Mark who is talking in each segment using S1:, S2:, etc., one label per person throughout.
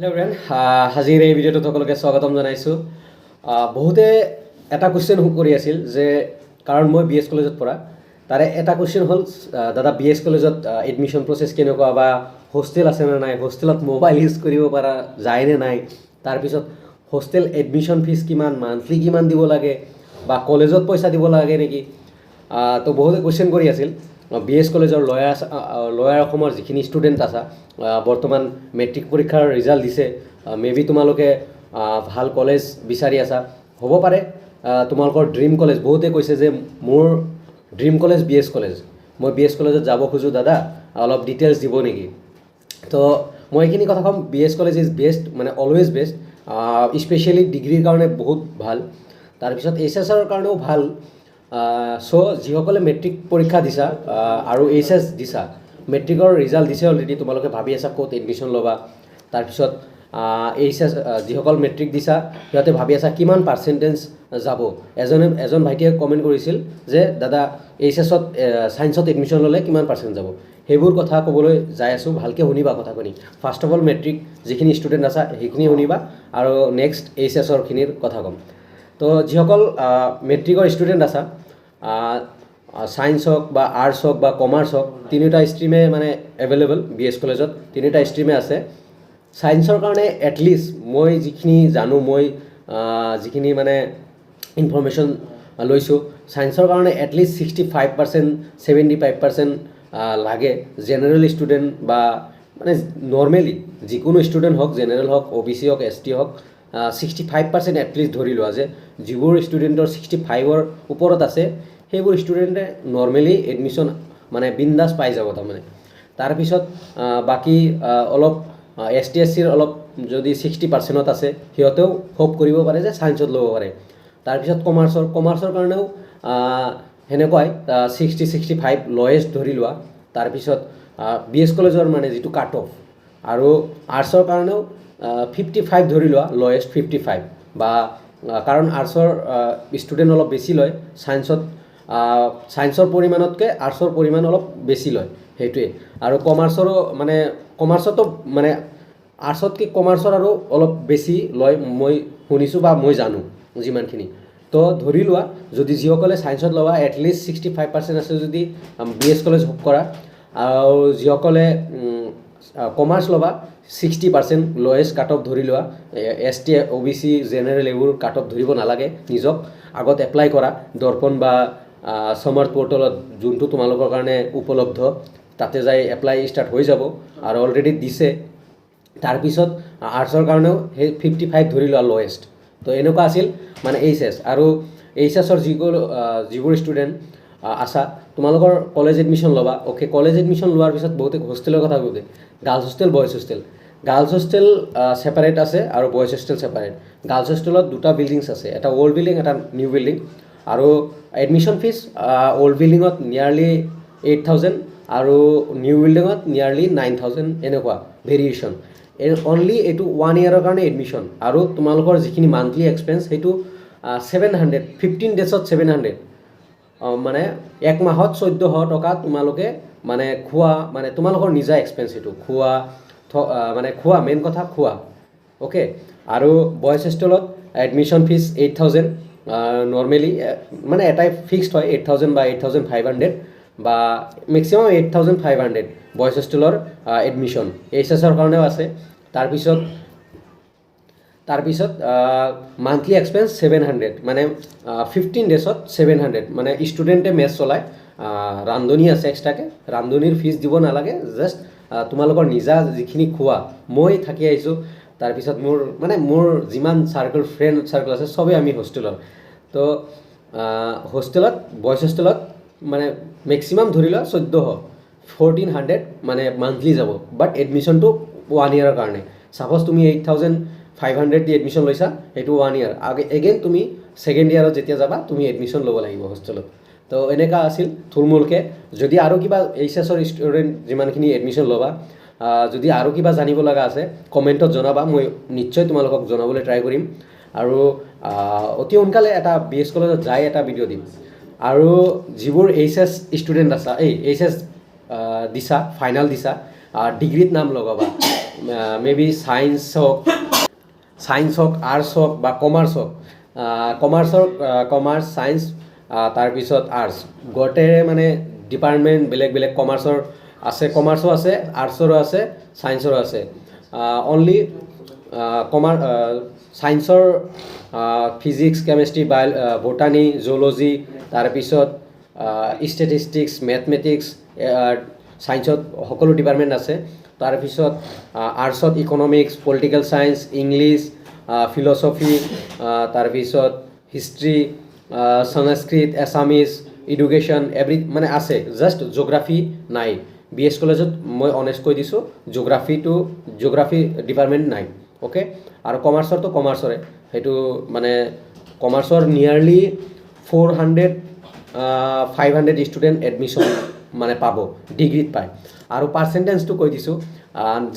S1: Hello' friend, আজিৰ এই ভিডিঅ'টোত সকলোকে স্বাগতম জনাইছোঁ। বহুতে এটা কুৱেশ্যন কৰি আছিল যে কাৰণ মই বি এছ কলেজত পঢ়া, তাৰে এটা কুৱেশ্যন হ'ল দাদা বি এছ কলেজত এডমিশ্যন প্ৰচেছ কেনেকুৱা, বা হোষ্টেল আছে নে নাই, হোষ্টেলত মোবাইল ইউজ কৰিব পৰা যায় নে নাই, তাৰপিছত হোষ্টেল এডমিশ্যন ফিজ কিমান, মান্থলি কিমান দিব লাগে, বা কলেজত পইচা দিব লাগে নেকি। তো বহুতে কুৱেশ্যন কৰি আছিল। বি এছ কলেজৰ লয়াৰ অসমৰ যিখিনি ষ্টুডেণ্ট আছা, বৰ্তমান মেট্ৰিক পৰীক্ষাৰ ৰিজাল্ট দিছে, মে বি তোমালোকে ভাল কলেজ বিচাৰি আছা, হ'ব পাৰে তোমালোকৰ ড্ৰিম কলেজ। বহুতে কৈছে যে মোৰ dream college B S college, মই বি এছ কলেজত যাব খোজোঁ দাদা, অলপ ডিটেইলছ দিব নেকি। তো মই এইখিনি কথা ক'ম, B S college is best, মানে অলৱেজ বেষ্ট, স্পেচিয়েলি ডিগ্ৰীৰ কাৰণে বহুত ভাল, তাৰপিছত এইচ এছৰ কাৰণেও ভাল। চ' যিসকলে মেট্ৰিক পৰীক্ষা দিছা আৰু এইচ এছ দিছা, মেট্ৰিকৰ ৰিজাল্ট দিছে অলৰেডি, তোমালোকে ভাবি আছা ক'ত এডমিশ্যন ল'বা। তাৰপিছত এইচ এছ যিসকল মেট্ৰিক দিছা সিহঁতে ভাবি আছা কিমান পাৰ্চেণ্টেজ যাব। এজন ভাইটিয়ে কমেণ্ট কৰিছিল যে দাদা এইচ এছত ছায়েন্সত এডমিশ্যন ল'লে কিমান পাৰ্চেণ্ট যাব। সেইবোৰ কথা ক'বলৈ যাই আছোঁ, ভালকৈ শুনিবা কথাখিনি। ফাৰ্ষ্ট অফ অল মেট্ৰিক যিখিনি ষ্টুডেণ্ট আছা সেইখিনি শুনিবা, আৰু নেক্সট এইচ এছৰখিনিৰ কথা ক'ম। তো যিসকল মেট্ৰিকৰ ষ্টুডেণ্ট আছা, ছায়েন্স হওক বা আৰ্টছ হওক বা কমাৰ্চ হওক, তিনিটা ষ্ট্ৰীমে মানে এভেইলেবল বি এছ কলেজত, তিনিটা ষ্ট্ৰীমে আছে। ছায়েন্সৰ কাৰণে এটলিষ্ট মই যিখিনি জানো, মই যিখিনি মানে ইনফৰ্মেশ্যন লৈছোঁ, ছায়েন্সৰ কাৰণে এটলিষ্ট 65%, 75% লাগে। জেনেৰেল ষ্টুডেণ্ট বা মানে নৰ্মেলি যিকোনো ষ্টুডেণ্ট হওক, জেনেৰেল হওক, অ' বি চি হওক, এছ টি হওক, 65% এটলিষ্ট ধৰি লোৱা যে যিবোৰ ষ্টুডেণ্টৰ 65ৰ ওপৰত আছে সেইবোৰ ষ্টুডেণ্টে নৰ্মেলি এডমিশ্যন মানে বিন্দাছ পাই যাব তাৰমানে। তাৰপিছত বাকী অলপ এছ টি এছ চিৰ অলপ যদি 60%ত আছে, সিহঁতেও হোপ কৰিব পাৰে যে ছায়েন্সত ল'ব পাৰে। তাৰপিছত কমাৰ্চৰ কাৰণেও সেনেকুৱাই 60-65 লয়েষ্ট ধৰি লোৱা। তাৰপিছত বি এছ কলেজৰ মানে যিটো কাট অফ, আৰু আৰ্টছৰ কাৰণেও 55 ধৰি লোৱা, লয়েষ্ট 55, বা কাৰণ আৰ্টছৰ ষ্টুডেণ্ট অলপ বেছি লয়, ছায়েন্সৰ পৰিমাণতকৈ আৰ্টছৰ পৰিমাণ অলপ বেছি লয়, সেইটোৱে। আৰু কমাৰ্চৰো মানে কমাৰ্চতো মানে আৰ্টছতকৈ কমাৰ্চৰ আৰু অলপ বেছি লয়, মই শুনিছোঁ বা মই জানো যিমানখিনি। তো ধৰি লোৱা যদি যিসকলে ছায়েন্সত ল'বা এটলিষ্ট 65% আছে যদি বি এছ কলেজ কৰা, আৰু যিসকলে কমাৰ্চ ল'বা 60% লয়েষ্ট কাট অফ ধৰি লোৱা। এছ টি, অ' বি চি, জেনেৰেল এইবোৰ কাট অফ ধৰিব নালাগে, নিজক আগত এপ্লাই কৰা দৰ্পণ বা সমৰ্থ পৰ্টেলত, যোনটো তোমালোকৰ কাৰণে উপলব্ধ, তাতে যাই এপ্লাই ষ্টাৰ্ট হৈ যাব, আৰু অলৰেডি দিছে। তাৰপিছত আৰ্টছৰ কাৰণেও সেই 55 ধৰি লোৱা লয়েষ্ট। তো এনেকুৱা আছিল মানে এইচ এছ। আৰু এইচ এছৰ যিবোৰ ষ্টুডেণ্ট আছা, তোমালোকৰ কলেজ এডমিশ্যন ল'বা। অ'কে, কলেজ এডমিশ্যন লোৱাৰ পিছত বহুতে হোষ্টেলৰ কথা কৈছে, girls hostel, boys hostel. Girls hostel separate আছে আৰু বইজ হোষ্টেল ছেপাৰেট। গাৰ্লছ হোষ্টেলত দুটা বিল্ডিংছ আছে, এটা অল্ড বিল্ডিং, এটা নিউ বিল্ডিং। আৰু এডমিশ্যন ফিজ অল্ড বিল্ডিঙত নিয়াৰলি 8,000 আৰু নিউ বিল্ডিঙত নিয়াৰলি 9,000, এনেকুৱা ভেৰিয়েশ্যন। অনলি এইটো 1 ইয়েৰৰ কাৰণে এডমিশ্যন, আৰু তোমালোকৰ যিখিনি মান্থলি এক্সপেঞ্চ সেইটো 700, 15 ডেজত 700, মানে এক মাহত 1,400 টকা তোমালোকে মানে খোৱা, মানে তোমালোকৰ নিজা এক্সপেঞ্চ সেইটো, খোৱা মানে খোৱা, মেইন কথা খোৱা। অ'কে, আৰু বইজ হোষ্টেলত এডমিশ্যন ফিজ 8,000, নৰ্মেলি মানে এটাই ফিক্সড হয় 8,000 বা 8,500, বা মেক্সিমাম 8,500 বইজ হোষ্টেলৰ এডমিশ্যন। এইচ এছৰ কাৰণেও আছে। তাৰপিছত মান্থলি এক্সপেঞ্চ 700, মানে 15 ডেজত 700, মানে ষ্টুডেণ্টে মেচ চলায়, ৰান্ধনি আছে এক্সট্ৰাকৈ, ৰান্ধনিৰ ফিজ দিব নালাগে, জাষ্ট তোমালোকৰ নিজা যিখিনি খোৱা। মই থাকি আহিছোঁ, তাৰপিছত মোৰ যিমান ফ্ৰেণ্ড চাৰ্কল আছে চবেই আমি হোষ্টেলৰ। তো হোষ্টেলত, বইজ হোষ্টেলত মানে মেক্সিমাম ধৰি লোৱা 1,400 মানে মান্থলি যাব, বাট এডমিশ্যনটো 1 ইয়েৰৰ কাৰণে। ছাপ'জ তুমি 8,500 দি এডমিশ্যন লৈছা, সেইটো 1 ইয়েৰ। এগেইন তুমি ছেকেণ্ড ইয়েৰত যেতিয়া যাবা তুমি এডমিশ্যন ল'ব লাগিব হোষ্টেলত। তো এনেকুৱা আছিল থুলমূলকৈ। যদি আৰু কিবা এইচ এছৰ ষ্টুডেণ্ট যিমানখিনি এডমিশ্যন ল'বা, যদি আৰু কিবা জানিব লগা আছে কমেণ্টত জনাবা, মই নিশ্চয় তোমালোকক জনাবলৈ ট্ৰাই কৰিম। আৰু অতি সোনকালে এটা বি এছ কলেজত যাই এটা ভিডিঅ' দিম। আৰু যিবোৰ এইচ এছ ষ্টুডেণ্ট আছা, এইচ এছ দিছা, ফাইনেল দিছা, ডিগ্ৰীত নাম লগাবা মে বি ছায়েন্স হওক আৰ্টছ হওক বা কমাৰ্চ হওক কমাৰ্চ ছায়েন্স তাৰপিছত আৰ্টছ গোটেই মানে ডিপাৰ্টমেণ্ট বেলেগ বেলেগ কমাৰ্চো আছে আৰ্টছৰো আছে ছায়েন্সৰো আছে অনলি ছায়েন্সৰ ফিজিক্স কেমেষ্ট্ৰি বটানী জুলজি তাৰপিছত ষ্টেটিষ্টিক্স মেথমেটিক্স ছায়েন্সত সকলো ডিপাৰ্টমেণ্ট আছে তাৰপিছত আৰ্টছত economics political science English philosophy তাৰপিছত হিষ্ট্ৰী সংস্কৃত এছামিজ এডুকেশ্যন মানে আছে জাষ্ট জিঅ'গ্ৰাফী নাই BS কলেজত মই অনেষ্ট কৈ দিছোঁ জিঅ'গ্ৰাফী ডিপাৰ্টমেণ্ট নাই অ'কে আৰু কমাৰ্চৰতো কমাৰ্চৰে সেইটো মানে কমাৰ্চৰ নিয়াৰলি 500 ষ্টুডেণ্ট এডমিশ্যন মানে পাব ডিগ্ৰীত পায় আৰু পাৰ্চেণ্টেজটো কৈ দিছোঁ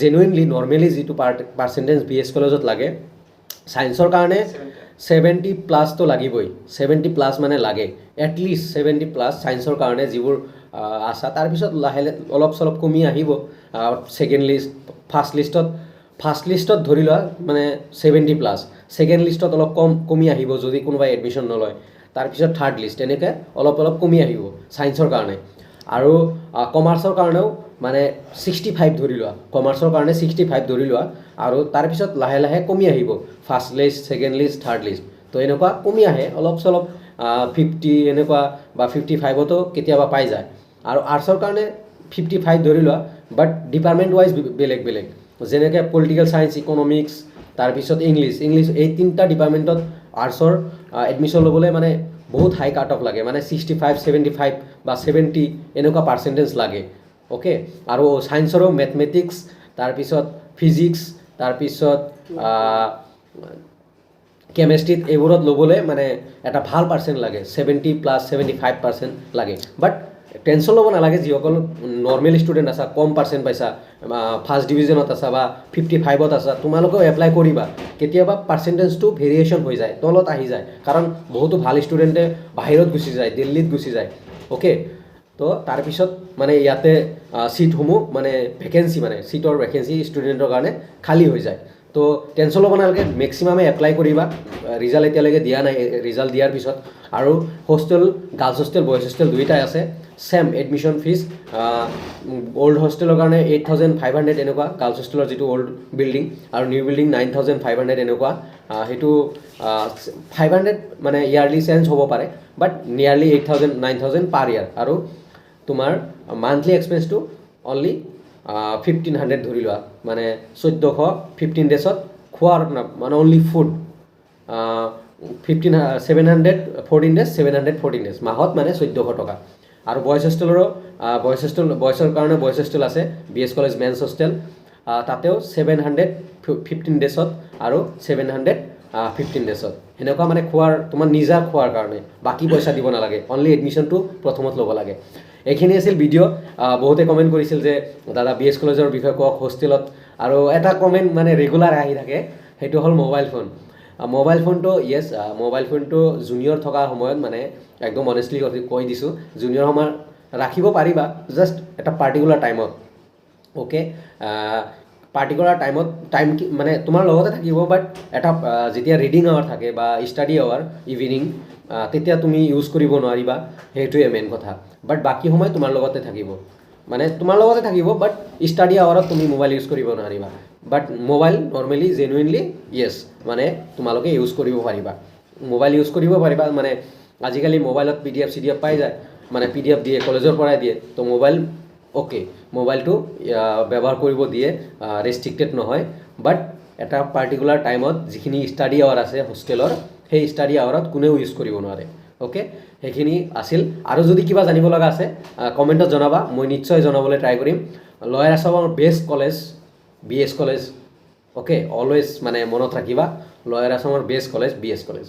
S1: জেনুইনলি নৰ্মেলি যিটো পাৰ্চেণ্টেজ BS কলেজত লাগে ছায়েন্সৰ কাৰণে 70+ তো লাগিবই 70+ মানে লাগে এটলিষ্ট 70+ ছায়েন্সৰ কাৰণে যিবোৰ আছা তাৰপিছত লাহে অলপ চলপ কমি আহিব ছেকেণ্ড লিষ্ট ফাৰ্ষ্ট লিষ্টত ধৰি লোৱা মানে 70+ ছেকেণ্ড লিষ্টত অলপ কমি আহিব যদি কোনোবাই এডমিশ্যন নলয় তাৰপিছত থাৰ্ড লিষ্ট এনেকৈ অলপ কমি আহিব ছায়েন্সৰ কাৰণে আৰু কমাৰ্চৰ কাৰণেও মানে 65 ধৰি লোৱা কমাৰ্চৰ কাৰণে 65 ধৰি লোৱা আৰু তাৰপিছত লাহে লাহে কমি আহিব first list second list third list তো এনেকুৱা কমি আহে অলপ চলপ 50 এনেকুৱা বা 55তো কেতিয়াবা পাই যায় আৰু আৰ্টছৰ কাৰণে 55 ধৰি লোৱা বাট ডিপাৰ্টমেণ্ট ৱাইজ বেলেগ বেলেগ যেনেকৈ পলিটিকেল ছায়েন্স ইকনমিক্স তাৰপিছত ইংলিছ এই তিনিটা ডিপাৰ্টমেণ্টত আৰ্টছৰ এডমিশ্যন ল'বলৈ মানে বহুত হাই কাট অফ লাগে মানে 65 75 বা 70 এনেকুৱা পাৰ্চেণ্টেজ লাগে অ'কে আৰু ছায়েন্সৰো মেথমেটিক্স তাৰপিছত ফিজিক্স তাৰপিছত কেমেষ্ট্ৰিত এইবোৰত ল'বলৈ মানে এটা ভাল পাৰ্চেণ্ট লাগে 70+ 75% লাগে বাট টেনশ্যন ল'ব নালাগে যিসকল নৰ্মেল ষ্টুডেণ্ট আছা কম পাৰ্চেণ্ট পাইছা ফাৰ্ষ্ট ডিভিজনত আছা বা 55ত আছা তোমালোকেও এপ্লাই কৰিবা কেতিয়াবা পাৰ্চেণ্টেজটো ভেৰিয়েশ্যন হৈ যায় তলত আহি যায় কাৰণ বহুতো ভাল ষ্টুডেণ্টে বাহিৰত গুচি যায় দিল্লীত গুচি যায় অ'কে তো তাৰপিছত মানে ইয়াতে ছিটসমূহ মানে ছিটৰ ভেকেঞ্চি ষ্টুডেণ্টৰ কাৰণে খালী হৈ যায় তো টেনশ্যন ল'ব নালাগে মেক্সিমামে এপ্লাই কৰিবা ৰিজাল্ট এতিয়ালৈকে দিয়া নাই ৰিজাল্ট দিয়াৰ পিছত আৰু hostel girls hostel boys hostel দুয়োটাই আছে ছেম এডমিশ্যন ফিজ অল্ড হোষ্টেলৰ কাৰণে 8500 এনেকুৱা গাৰ্লছ হোষ্টেলৰ যিটো অল্ড বিল্ডিং আৰু নিউ বিল্ডিং 9500 এনেকুৱা সেইটো 500 মানে ইয়াৰলি চেঞ্জ হ'ব পাৰে বাট নিয়াৰলি 8000 9000 পাৰ ইয়াৰ আৰু তোমাৰ মান্থলি এক্সপেন্সটো অনলি 1500 ধৰি লোৱা মানে 1415 ডেজত খোৱাৰ মানে অনলি ফুড 714 ডেজ মাহত মানে 1400 টকা আৰু বইজ হোষ্টেলৰ কাৰণে বইজ হোষ্টেল আছে BS কলেজ মেন্স হোষ্টেল তাতেও 715 ডেজত আৰু 715 ডেজত সেনেকুৱা মানে তোমাৰ নিজা খোৱাৰ কাৰণে বাকী পইচা দিব নালাগে অনলি এডমিশ্যনটো প্ৰথমত ল'ব লাগে এইখিনি আছিল ভিডিঅ' বহুতে কমেণ্ট কৰিছিল যে দাদা BS কলেজৰ বিষয়ে কওক হোষ্টেলত আৰু এটা কমেণ্ট মানে ৰেগুলাৰ আহি থাকে সেইটো হ'ল মোবাইল ফোনটো মোবাইল ফোনটো জুনিয়ৰ থকা সময়ত মানে একদম অনেষ্টলি কৈ দিছোঁ জুনিয়ৰ সময়ত ৰাখিব পাৰিবা জাষ্ট এটা পাৰ্টিকুলাৰ টাইমত অ'কে পাৰ্টিকুলাৰ টাইম মানে তোমাৰ লগতে থাকিব বাট এটা যেতিয়া ৰিডিং আৱাৰ থাকে বা ষ্টাডি আৱাৰ ইভিনিং তেতিয়া তুমি ইউজ কৰিব নোৱাৰিবা সেইটোৱে মেইন কথা বাট বাকী সময় তোমাৰ লগতে থাকিব বাট ষ্টাডি আৱাৰত তুমি মোবাইল ইউজ কৰিব নোৱাৰিবা বাট মোবাইল নৰ্মেলি জেনুইনলি মানে তোমালোকে ইউজ কৰিব পাৰিবা মানে আজিকালি মোবাইলত PDF CDF পাই যায় মানে PDF দিয়ে কলেজৰ পৰাই দিয়ে তো মোবাইলটো ব্যৱহাৰ কৰিব দিয়ে ৰেষ্ট্ৰিক্টেড নহয় বাট এটা পাৰ্টিকুলাৰ টাইমত যিখিনি ষ্টাডি আৱাৰ আছে হোষ্টেলৰ সেই ষ্টাডি আৱাৰত কোনেও ইউজ কৰিব নোৱাৰে অ'কে সেইখিনি আছিল আৰু যদি কিবা জানিব লগা আছে কমেণ্টত জনাবা মই নিশ্চয় জনাবলৈ ট্ৰাই কৰিম লয়াৰ আছামৰ best college BS college okay always মানে মনত ৰাখিবা লয়াৰ আছামৰ বেষ্ট কলেজ BS কলেজ